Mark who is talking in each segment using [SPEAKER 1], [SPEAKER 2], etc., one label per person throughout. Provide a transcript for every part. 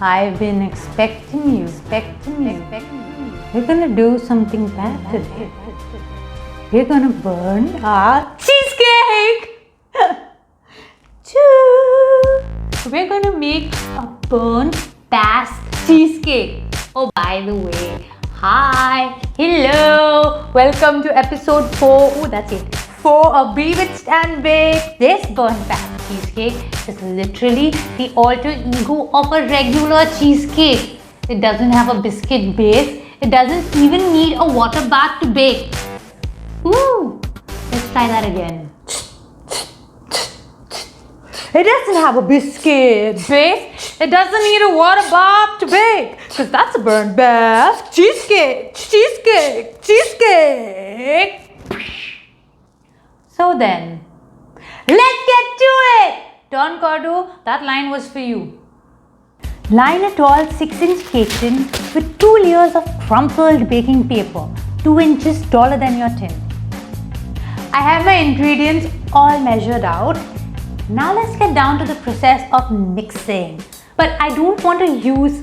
[SPEAKER 1] I've been expecting you. We're gonna do something bad today. We're gonna burn our cheesecake! We're gonna make a burnt Basque cheesecake. Oh, by the way, hi, hello, welcome to episode 4. Oh, that's it. 4 of Bewitched and Baked. This burnt Basque cheesecake is literally the alter ego of a regular cheesecake. It doesn't have a biscuit base. It doesn't even need a water bath to bake. Woo! Let's try that again. It doesn't have a biscuit base. It doesn't need a water bath to bake. Because that's a burnt Basque cheesecake. So then, let's get to it! Don Cordo, that line was for you. Line a tall 6-inch cake tin with 2 layers of crumpled baking paper, 2 inches taller than your tin. I have my ingredients all measured out. Now let's get down to the process of mixing. But I don't want to use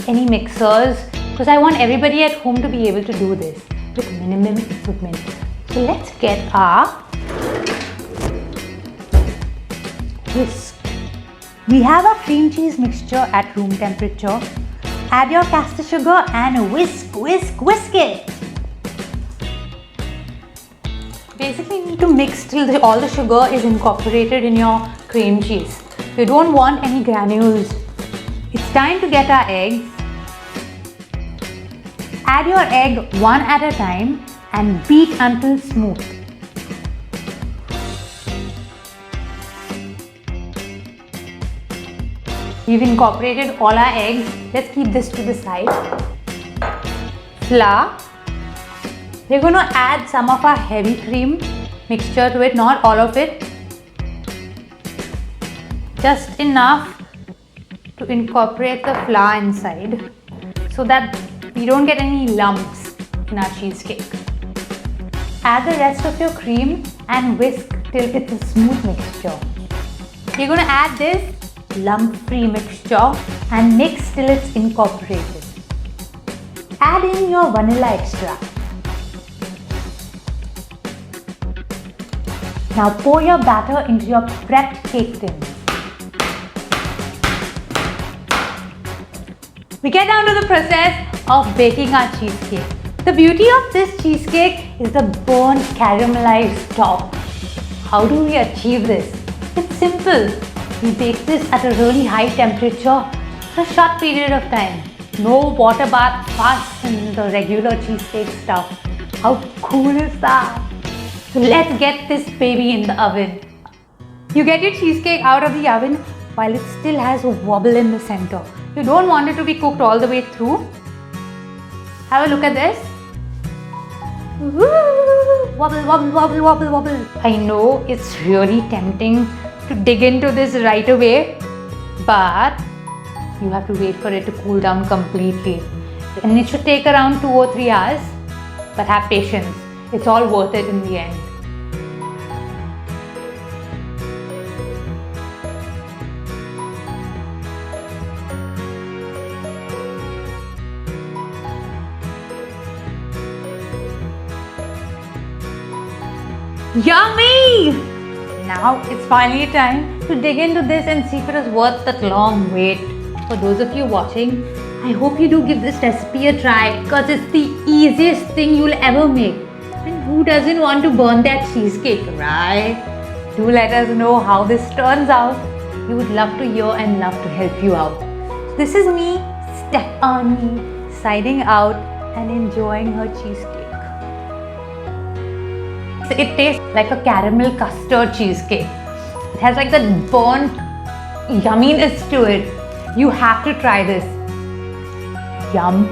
[SPEAKER 1] any mixers because I want everybody at home to be able to do this with minimum equipment. So let's get our whisk. We have our cream cheese mixture at room temperature. Add your caster sugar and whisk it. Basically, you need to mix till all the sugar is incorporated in your cream cheese. You don't want any granules. It's time to get our eggs. Add your egg one at a time and beat until smooth. We've incorporated all our eggs. Let's keep this to the side. Flour. We're going to add some of our heavy cream mixture to it, not all of it. Just enough to incorporate the flour inside so that we don't get any lumps in our cheesecake. Add the rest of your cream and whisk till it's a smooth mixture. We're going to add this lump-free mixture and mix till it's incorporated. Add in your vanilla extract. Now pour your batter into your prepped cake tin. We get down to the process of baking our cheesecake. The beauty of this cheesecake is the burnt caramelized top. How do we achieve this? It's simple. We bake this at a really high temperature for a short period of time. No water bath fuss and the regular cheesecake stuff. How cool is that? So let's get this baby in the oven. You get your cheesecake out of the oven while it still has a wobble in the center. You don't want it to be cooked all the way through. Have a look at this. Woo! Wobble. I know it's really tempting to dig into this right away, but you have to wait for it to cool down completely. And it should take around 2 or 3 hours, but have patience. It's all worth it in the end. Yummy! Now it's finally time to dig into this and see if it is worth that long wait. For those of you watching, I hope you do give this recipe a try because it's the easiest thing you'll ever make. And who doesn't want to burn their cheesecake, right? Do let us know how this turns out. We would love to hear and love to help you out. This is me, Stephanie, signing out and enjoying her cheesecake. So it tastes like a caramel custard cheesecake. It has like that burnt yumminess to it. You have to try this. Yum.